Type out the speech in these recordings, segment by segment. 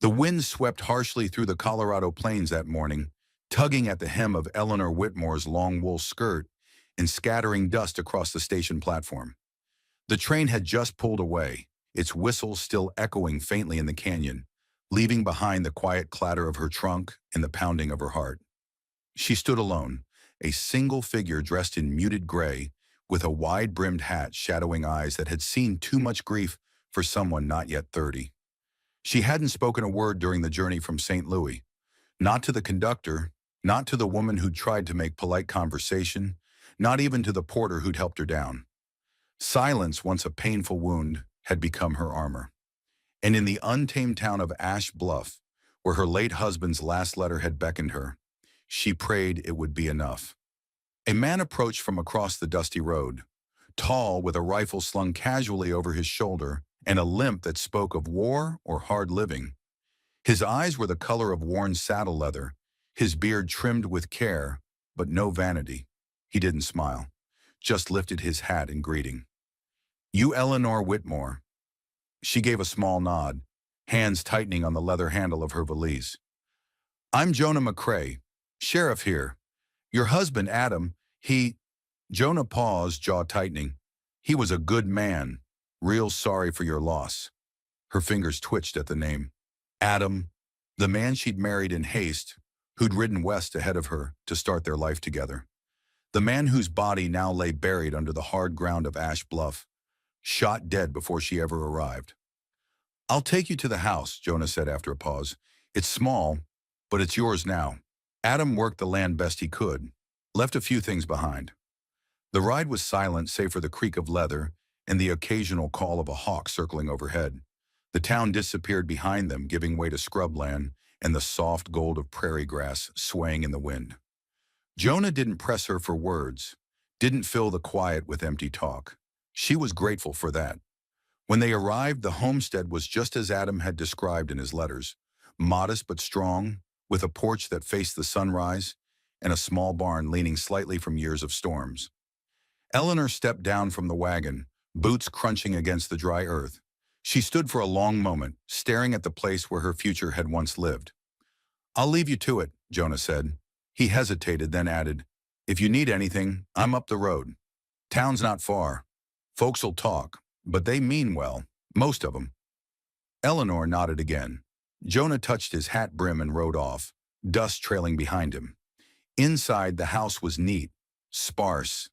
The wind swept harshly through the Colorado plains that morning, tugging at the hem of Eleanor Whitmore's long wool skirt and scattering dust across the station platform. The train had just pulled away, its whistle still echoing faintly in the canyon, leaving behind the quiet clatter of her trunk and the pounding of her heart. She stood alone, a single figure dressed in muted gray, with a wide-brimmed hat shadowing eyes that had seen too much grief for someone not yet 30. She hadn't spoken a word during the journey from St. Louis, not to the conductor, not to the woman who'd tried to make polite conversation, not even to the porter who'd helped her down. Silence, once a painful wound, had become her armor. And in the untamed town of Ash Bluff, where her late husband's last letter had beckoned her, she prayed it would be enough. A man approached from across the dusty road, tall with a rifle slung casually over his shoulder and a limp that spoke of war or hard living. His eyes were the color of worn saddle leather, his beard trimmed with care, but no vanity. He didn't smile, just lifted his hat in greeting. "You Eleanor Whitmore." She gave a small nod, hands tightening on the leather handle of her valise. "I'm Jonah McCrae, sheriff here. Your husband, Adam, he—" Jonah paused, jaw tightening. "He was a good man. Real sorry for your loss." Her fingers twitched at the name. Adam, the man she'd married in haste, who'd ridden west ahead of her to start their life together. The man whose body now lay buried under the hard ground of Ash Bluff, shot dead before she ever arrived. "I'll take you to the house," Jonah said after a pause. "It's small, but it's yours now." Adam worked the land best he could, left a few things behind. The ride was silent save for the creak of leather and the occasional call of a hawk circling overhead. The town disappeared behind them, giving way to scrubland and the soft gold of prairie grass swaying in the wind. Jonah didn't press her for words, didn't fill the quiet with empty talk. She was grateful for that. When they arrived, the homestead was just as Adam had described in his letters, modest but strong, with a porch that faced the sunrise and a small barn leaning slightly from years of storms. Eleanor stepped down from the wagon, boots crunching against the dry earth. She stood for a long moment, staring at the place where her future had once lived. "I'll leave you to it," Jonah said. He hesitated, then added, "If you need anything, I'm up the road. Town's not far. Folks'll talk, but they mean well, most of them." Eleanor nodded again. Jonah touched his hat brim and rode off, dust trailing behind him. Inside, the house was neat, sparse,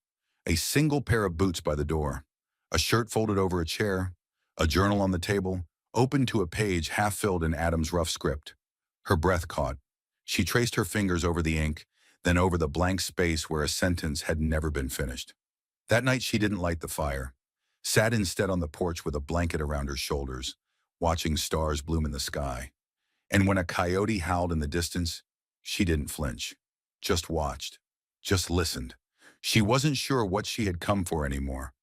a single pair of boots by the door, a shirt folded over a chair, a journal on the table, open to a page half filled in Adam's rough script. Her breath caught. She traced her fingers over the ink, then over the blank space where a sentence had never been finished. That night she didn't light the fire, sat instead on the porch with a blanket around her shoulders, watching stars bloom in the sky. And when a coyote howled in the distance, she didn't flinch, just watched, just listened. She wasn't sure what she had come for anymore.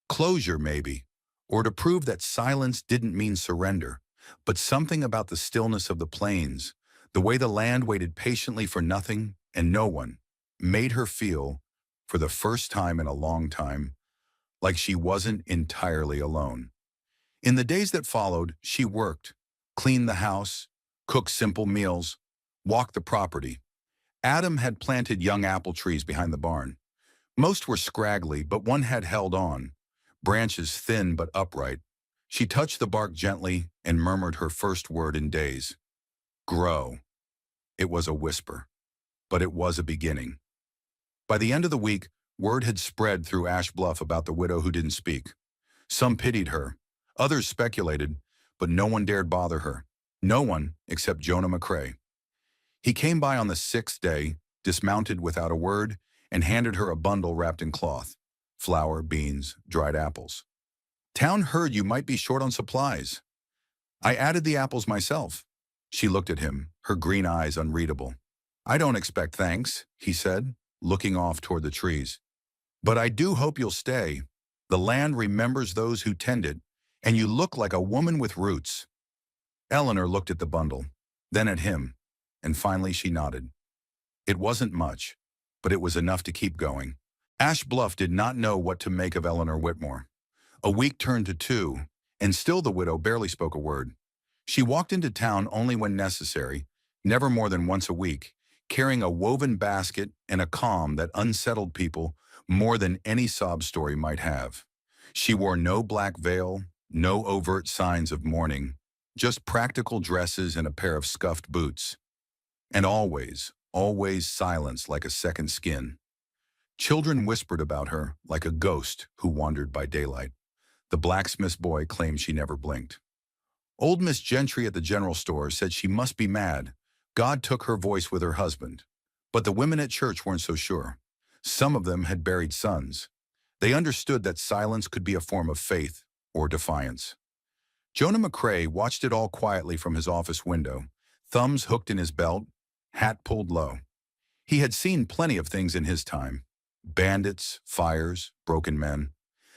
Closure, maybe, or to prove that silence didn't mean surrender, but something about the stillness of the plains, the way the land waited patiently for nothing and no one, made her feel, for the first time in a long time, like she wasn't entirely alone. In the days that followed, she worked, cleaned the house, cooked simple meals, walked the property. Adam had planted young apple trees behind the barn. Most were scraggly, but one had held on, branches thin but upright. She touched the bark gently and murmured her first word in days. "Grow." It was a whisper, but it was a beginning. By the end of the week, word had spread through Ash Bluff about the widow who didn't speak. Some pitied her, others speculated, but no one dared bother her. No one except Jonah McCrae. He came by on the 6th day, dismounted without a word, and handed her a bundle wrapped in cloth: flour, beans, dried apples. "Town heard you might be short on supplies. I added the apples myself." She looked at him, her green eyes unreadable. "I don't expect thanks," he said, looking off toward the trees. "But I do hope you'll stay. The land remembers those who tend it, and you look like a woman with roots." Eleanor looked at the bundle, then at him, and finally she nodded. It wasn't much, but it was enough to keep going. Ash Bluff did not know what to make of Eleanor Whitmore. A week turned to 2, and still the widow barely spoke a word. She walked into town only when necessary, never more than once a week, carrying a woven basket and a calm that unsettled people more than any sob story might have. She wore no black veil, no overt signs of mourning, just practical dresses and a pair of scuffed boots. And always, always silence like a second skin. Children whispered about her like a ghost who wandered by daylight. The blacksmith's boy claimed she never blinked. Old Miss Gentry at the general store said she must be mad. God took her voice with her husband. But the women at church weren't so sure. Some of them had buried sons. They understood that silence could be a form of faith or defiance. Jonah McCrae watched it all quietly from his office window, thumbs hooked in his belt, hat pulled low. He had seen plenty of things in his time. Bandits, fires, broken men.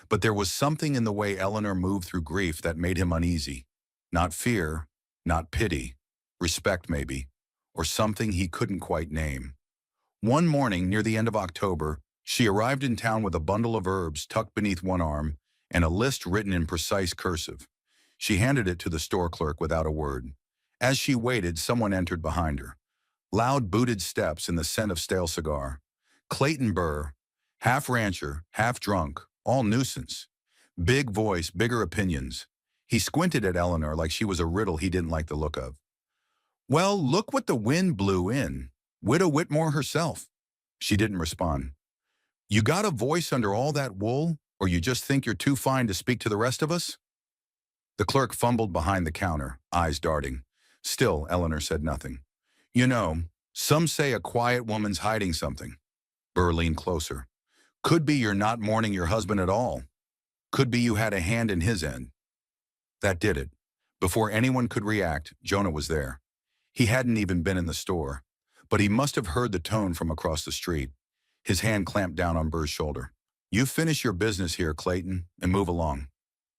But there was something in the way Eleanor moved through grief that made him uneasy. Not fear, not pity, respect maybe, or something he couldn't quite name. One morning near the end of October, she arrived in town with a bundle of herbs tucked beneath one arm and a list written in precise cursive. She handed it to the store clerk without a word. As she waited, someone entered behind her. Loud booted steps and the scent of stale cigar. Clayton Burr, half rancher, half drunk, all nuisance. Big voice, bigger opinions. He squinted at Eleanor like she was a riddle he didn't like the look of. "Well, look what the wind blew in. Widow Whitmore herself." She didn't respond. "You got a voice under all that wool, or you just think you're too fine to speak to the rest of us?" The clerk fumbled behind the counter, eyes darting. Still, Eleanor said nothing. "You know, some say a quiet woman's hiding something." Burr leaned closer. "Could be you're not mourning your husband at all. Could be you had a hand in his end." That did it. Before anyone could react, Jonah was there. He hadn't even been in the store, but he must have heard the tone from across the street. His hand clamped down on Burr's shoulder. "You finish your business here, Clayton, and move along."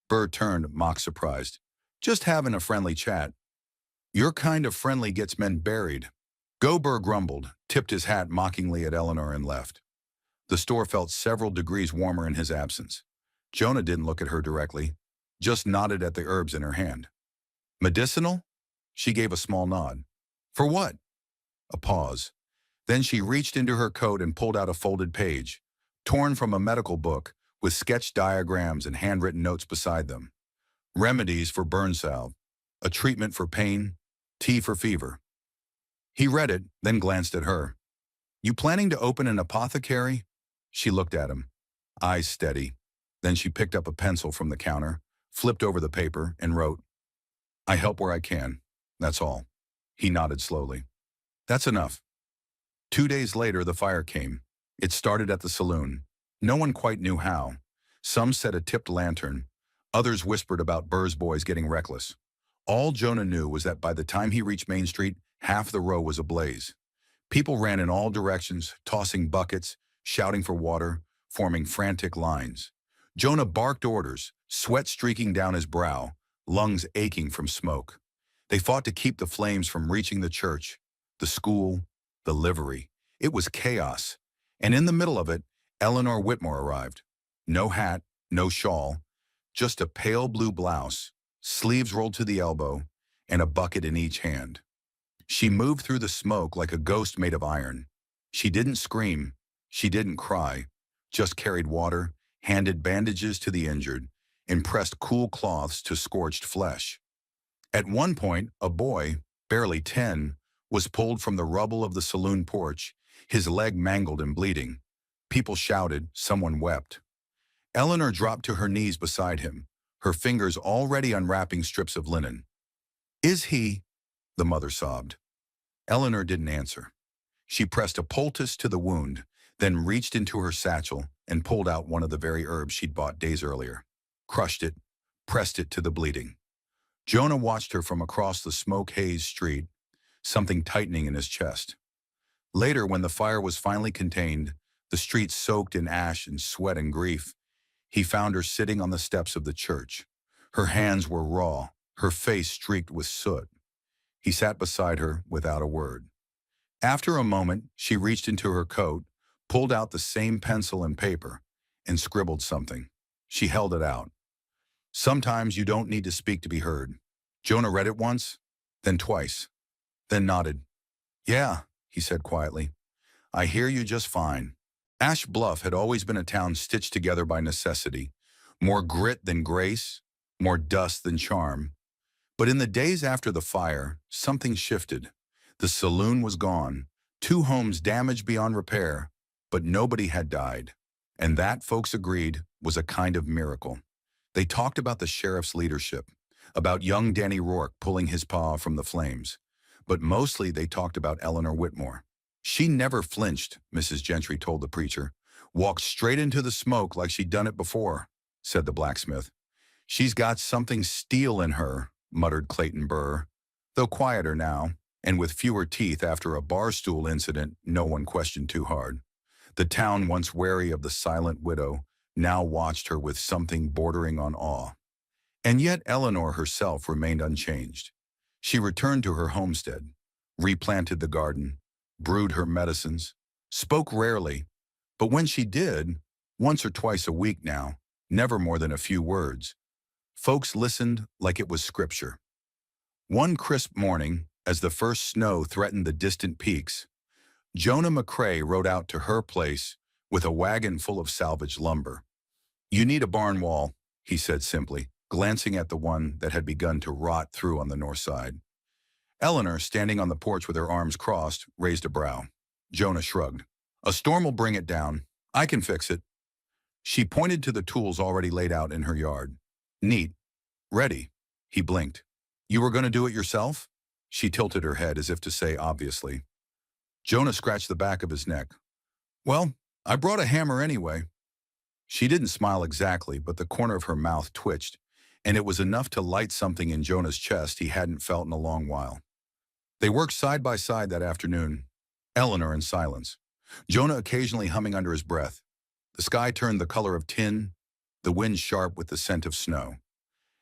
Burr turned, mock surprised. "Just having a friendly chat." "Your kind of friendly gets men buried." "Go," Burr grumbled, tipped his hat mockingly at Eleanor and left. The store felt several degrees warmer in his absence. Jonah didn't look at her directly, just nodded at the herbs in her hand. "Medicinal?" She gave a small nod. "For what?" A pause. Then she reached into her coat and pulled out a folded page, torn from a medical book, with sketch diagrams and handwritten notes beside them. Remedies for burn salve, a treatment for pain, tea for fever. He read it, then glanced at her. "You planning to open an apothecary?" She looked at him, eyes steady. Then she picked up a pencil from the counter, flipped over the paper, and wrote, "I help where I can. That's all." He nodded slowly. "That's enough." 2 days later, the fire came. It started at the saloon. No one quite knew how. Some said a tipped lantern. Others whispered about Burr's boys getting reckless. All Jonah knew was that by the time he reached Main Street, half the row was ablaze. People ran in all directions, tossing buckets, shouting for water, forming frantic lines. Jonah barked orders, sweat streaking down his brow, lungs aching from smoke. They fought to keep the flames from reaching the church, the school, the livery. It was chaos. And in the middle of it, Eleanor Whitmore arrived. No hat, no shawl, just a pale blue blouse, sleeves rolled to the elbow, and a bucket in each hand. She moved through the smoke like a ghost made of iron. She didn't scream. She didn't cry. Just carried water, handed bandages to the injured, and pressed cool cloths to scorched flesh. At one point, a boy, barely 10, was pulled from the rubble of the saloon porch, his leg mangled and bleeding. People shouted, someone wept. Eleanor dropped to her knees beside him, her fingers already unwrapping strips of linen. "Is he?" the mother sobbed. Eleanor didn't answer. She pressed a poultice to the wound, then reached into her satchel and pulled out one of the very herbs she'd bought days earlier, crushed it, pressed it to the bleeding. Jonah watched her from across the smoke-hazed street, something tightening in his chest. Later, when the fire was finally contained, the street soaked in ash and sweat and grief, he found her sitting on the steps of the church. Her hands were raw, her face streaked with soot. He sat beside her without a word. After a moment, she reached into her coat, pulled out the same pencil and paper, and scribbled something. She held it out. "Sometimes you don't need to speak to be heard. Jonah read it once, then twice, then nodded. Yeah, he said quietly. I hear you just fine. Ash Bluff had always been a town stitched together by necessity. More grit than grace, more dust than charm. But in the days after the fire, something shifted. The saloon was gone, 2 homes damaged beyond repair, but nobody had died. And that, folks agreed, was a kind of miracle. They talked about the sheriff's leadership, about young Danny Rourke pulling his paw from the flames. But mostly they talked about Eleanor Whitmore. She never flinched, Mrs. Gentry told the preacher. Walked straight into the smoke like she'd done it before, said the blacksmith. She's got something steel in her, muttered Clayton Burr. Though quieter now, and with fewer teeth after a bar stool incident no one questioned too hard. The town, once wary of the silent widow, now watched her with something bordering on awe. And yet Eleanor herself remained unchanged. She returned to her homestead, replanted the garden, brewed her medicines, spoke rarely, but when she did, once or twice a week now, never more than a few words, folks listened like it was scripture. One crisp morning, as the first snow threatened the distant peaks, Jonah McCrae rode out to her place with a wagon full of salvaged lumber. You need a barn wall, he said simply, glancing at the one that had begun to rot through on the north side. Eleanor, standing on the porch with her arms crossed, raised a brow. Jonah shrugged. A storm will bring it down. I can fix it. She pointed to the tools already laid out in her yard. Neat. Ready. He blinked. You were going to do it yourself? She tilted her head as if to say obviously. Jonah scratched the back of his neck. Well, I brought a hammer anyway. She didn't smile exactly, but the corner of her mouth twitched, and it was enough to light something in Jonah's chest he hadn't felt in a long while. They worked side by side that afternoon, Eleanor in silence, Jonah occasionally humming under his breath. The sky turned the color of tin, the wind sharp with the scent of snow.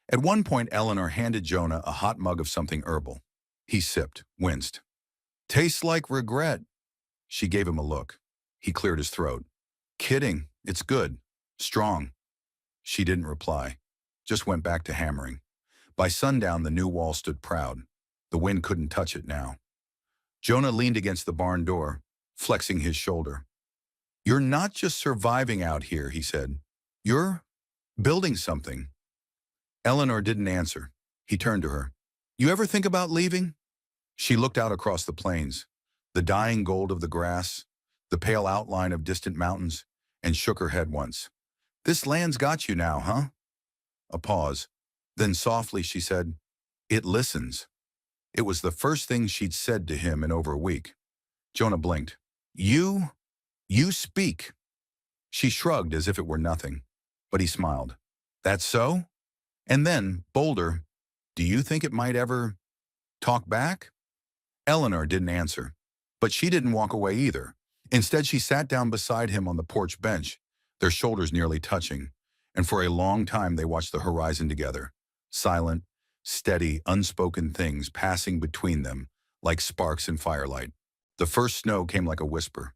At one point, Eleanor handed Jonah a hot mug of something herbal. He sipped, winced. Tastes like regret. She gave him a look. He cleared his throat. Kidding, it's good, strong. She didn't reply, just went back to hammering. By sundown, the new wall stood proud. The wind couldn't touch it now. Jonah leaned against the barn door, flexing his shoulder. You're not just surviving out here, he said. You're building something. Eleanor didn't answer. He turned to her. You ever think about leaving? She looked out across the plains, the dying gold of the grass, the pale outline of distant mountains, and shook her head once. This land's got you now, huh? A pause. Then softly she said, It listens. It was the first thing she'd said to him in over a week. Jonah blinked. You speak. She shrugged as if it were nothing, but he smiled. That's so? And then, bolder, do you think it might ever talk back? Eleanor didn't answer, but she didn't walk away either. Instead, she sat down beside him on the porch bench, their shoulders nearly touching, and for a long time they watched the horizon together, silent, steady, unspoken things passing between them like sparks in firelight. The first snow came like a whisper,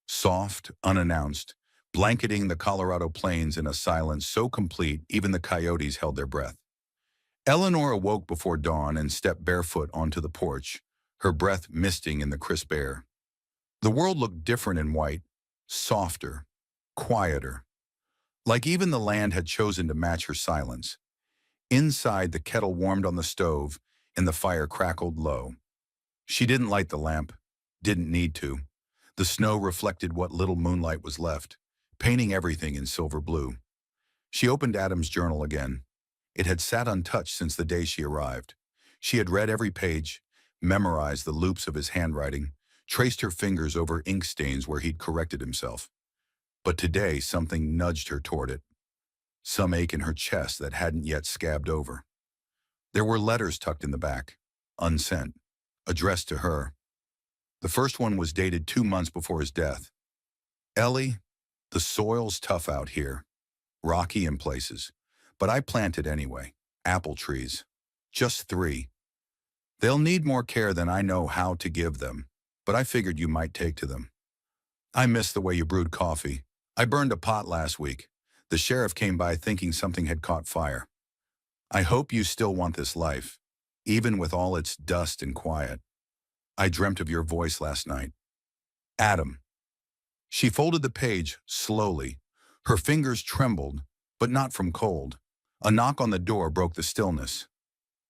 soft, unannounced, blanketing the Colorado plains in a silence so complete even the coyotes held their breath. Eleanor awoke before dawn and stepped barefoot onto the porch, her breath misting in the crisp air. The world looked different in white, softer, quieter, like even the land had chosen to match her silence. Inside, the kettle warmed on the stove and the fire crackled low. She didn't light the lamp, didn't need to. The snow reflected what little moonlight was left, painting everything in silver blue. She opened Adam's journal again. It had sat untouched since the day she arrived. She had read every page, memorized the loops of his handwriting, traced her fingers over ink stains where he'd corrected himself. But today something nudged her toward it, some ache in her chest that hadn't yet scabbed over. There were letters tucked in the back, unsent, addressed to her. The first one was dated 2 months before his death. Ellie, the soil's tough out here, rocky in places, but I planted anyway, apple trees, just 3. They'll need more care than I know how to give them, but I figured you might take to them. I miss the way you brewed coffee. I burned a pot last week. The sheriff came by thinking something had caught fire. I hope you still want this life. even with all its dust and quiet. I dreamt of your voice last night. Adam. She folded the page slowly. Her fingers trembled, but not from cold. A knock on the door broke the stillness.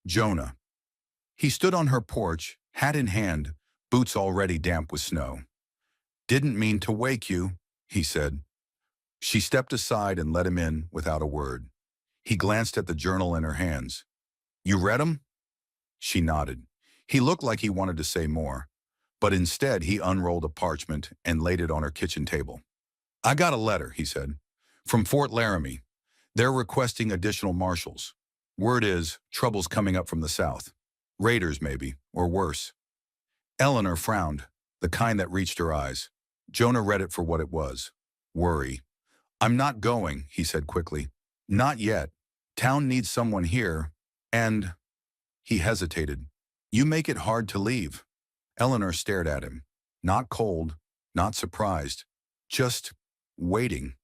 Jonah. He stood on her porch, hat in hand, boots already damp with snow. Didn't mean to wake you, he said. She stepped aside and let him in without a word. He glanced at the journal in her hands. You read 'em? She nodded. He looked like he wanted to say more, but instead he unrolled a parchment and laid it on her kitchen table. I got a letter, he said, from Fort Laramie. They're requesting additional marshals. Word is, trouble's coming up from the south. Raiders, maybe, or worse. Eleanor frowned, the kind that reached her eyes. Jonah read it for what it was. Worry. I'm not going, he said quickly. Not yet. Town needs someone here, and... He hesitated. You make it hard to leave. Eleanor stared at him. Not cold, not surprised. Just waiting.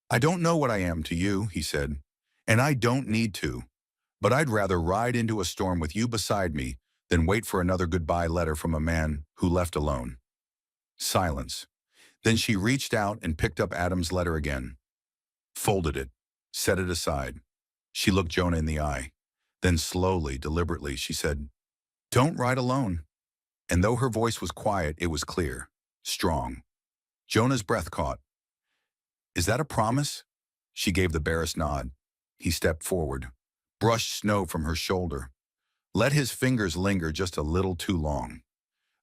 I don't know what I am to you, he said, and I don't need to. But I'd rather ride into a storm with you beside me than wait for another goodbye letter from a man who left alone. Silence. Then she reached out and picked up Adam's letter again. Folded it. Set it aside. She looked Jonah in the eye. Then slowly, deliberately, she said, Don't ride alone. And though her voice was quiet, it was clear, strong. Jonah's breath caught. Is that a promise? She gave the barest nod. He stepped forward, brushed snow from her shoulder. Let his fingers linger just a little too long.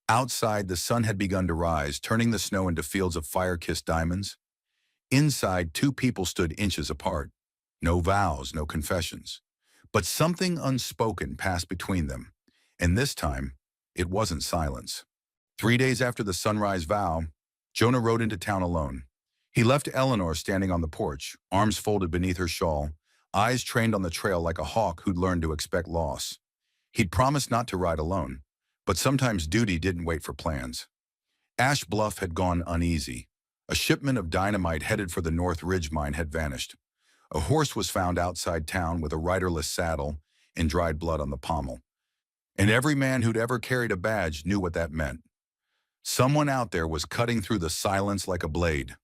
Outside, the sun had begun to rise, turning the snow into fields of fire-kissed diamonds. Inside, two people stood inches apart. No vows, no confessions. But something unspoken passed between them, and this time, it wasn't silence. 3 days after the sunrise vow, Jonah rode into town alone. He left Eleanor standing on the porch, arms folded beneath her shawl, eyes trained on the trail like a hawk who'd learned to expect loss. He'd promised not to ride alone, but sometimes duty didn't wait for plans. Ash Bluff had gone uneasy. A shipment of dynamite headed for the North Ridge mine had vanished. A horse was found outside town with a riderless saddle and dried blood on the pommel. And every man who'd ever carried a badge knew what that meant. Someone out there was cutting through the silence like a blade.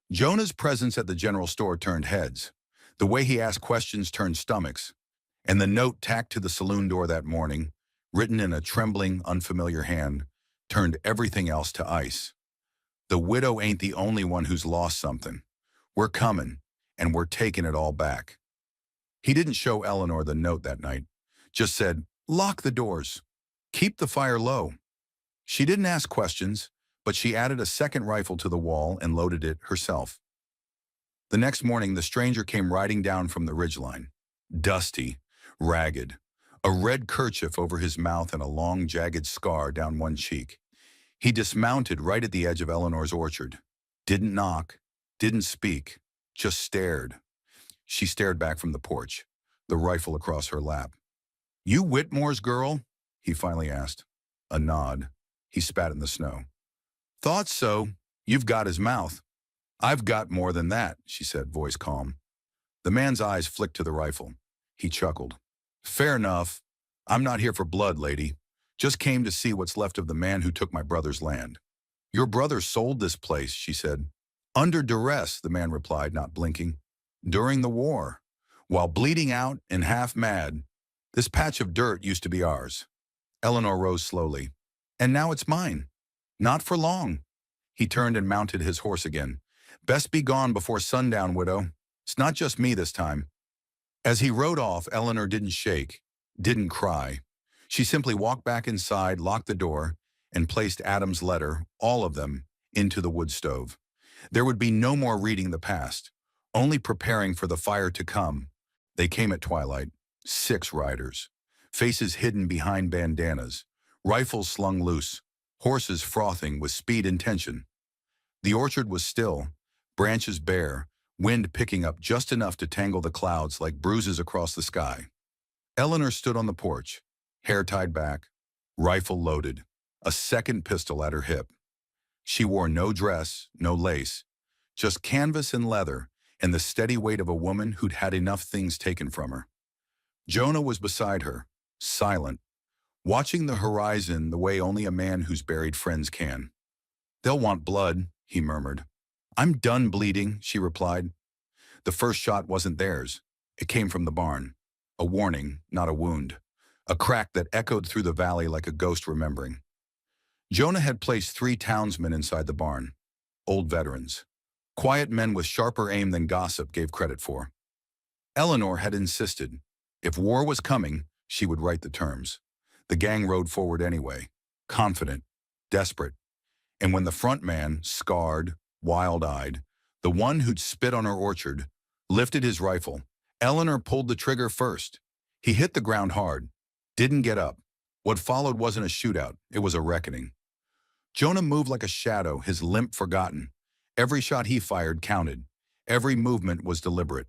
Jonah's presence at the general store turned heads. The way he asked questions turned stomachs. And the note tacked to the saloon door that morning, written in a trembling, unfamiliar hand, turned everything else to ice. The widow ain't the only one who's lost something. We're coming, and we're taking it all back. He didn't show Eleanor the note that night, just said, lock the doors. Keep the fire low. She didn't ask questions, but she added a second rifle to the wall and loaded it herself. The next morning, the stranger came riding down from the ridgeline, dusty, ragged, a red kerchief over his mouth and a long, jagged scar down one cheek. He dismounted right at the edge of Eleanor's orchard. Didn't knock, didn't speak, just stared. She stared back from the porch, the rifle across her lap. You Whitmore's girl? He finally asked. A nod. He spat in the snow. Thought so. You've got his mouth. I've got more than that, she said, voice calm. The man's eyes flicked to the rifle. He chuckled. Fair enough. I'm not here for blood, lady. Just came to see what's left of the man who took my brother's land. Your brother sold this place, she said. Under duress, the man replied, not blinking. During the war, while bleeding out and half mad, this patch of dirt used to be ours. Eleanor rose slowly. And now it's mine. Not for long. He turned and mounted his horse again. Best be gone before sundown, widow. It's not just me this time. As he rode off, Eleanor didn't shake, didn't cry. She simply walked back inside, locked the door, and placed Adam's letter, all of them, into the wood stove. There would be no more reading the past, only preparing for the fire to come. They came at twilight, 6 riders, faces hidden behind bandanas, rifles slung loose, horses frothing with speed and tension. The orchard was still, branches bare, wind picking up just enough to tangle the clouds like bruises across the sky. Eleanor stood on the porch, hair tied back, rifle loaded, a second pistol at her hip. She wore no dress, no lace, just canvas and leather and the steady weight of a woman who'd had enough things taken from her. Jonah was beside her, silent, watching the horizon the way only a man who's buried friends can. "They'll want blood," he murmured. "I'm done bleeding," she replied. The first shot wasn't theirs. It came from the barn. A warning, not a wound. A crack that echoed through the valley like a ghost remembering. Jonah had placed 3 townsmen inside the barn. Old veterans. Quiet men with sharper aim than gossip gave credit for. Eleanor had insisted. If war was coming, she would write the terms. The gang rode forward anyway, confident, desperate. And when the front man, scarred, wild-eyed, the one who'd spit on her orchard, lifted his rifle, Eleanor pulled the trigger first. He hit the ground hard, didn't get up. What followed wasn't a shootout, it was a reckoning. Jonah moved like a shadow, his limp forgotten. Every shot he fired counted. Every movement was deliberate.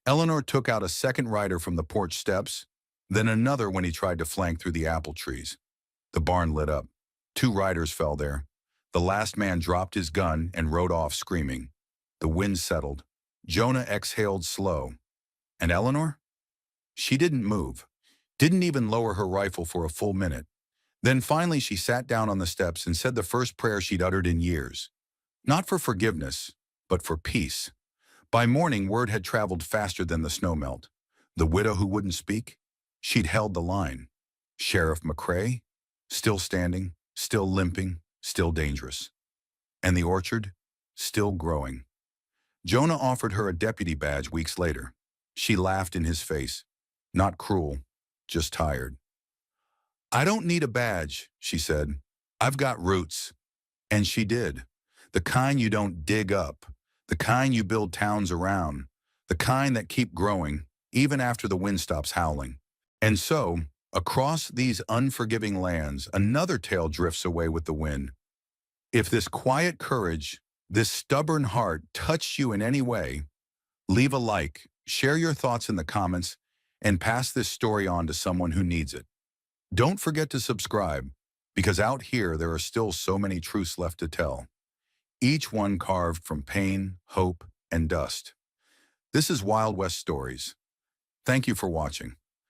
Eleanor took out a second rider from the porch steps, then another when he tried to flank through the apple trees. The barn lit up. 2 riders fell there. The last man dropped his gun and rode off screaming. The wind settled. Jonah exhaled slow. And Eleanor? She didn't move. Didn't even lower her rifle for a full minute. Then finally she sat down on the steps and said the first prayer she'd uttered in years. Not for forgiveness, but for peace. By morning, word had traveled faster than the snowmelt. The widow who wouldn't speak? She'd held the line. Sheriff McCrae? Still standing, still limping, still dangerous. And the orchard? Still growing. Jonah offered her a deputy badge weeks later. She laughed in his face. Not cruel, just tired. "I don't need a badge," she said. "I've got roots." And she did. The kind you don't dig up. The kind you build towns around. The kind that keep growing, even after the wind stops howling. And so, across these unforgiving lands, another tale drifts away with the wind. If this quiet courage, this stubborn heart touched you in any way, leave a like, share your thoughts in the comments, and pass this story on to someone who needs it. Don't forget to subscribe, because out here there are still so many truths left to tell, each one carved from pain, hope, and dust. This is Wild West Stories. Thank you for watching.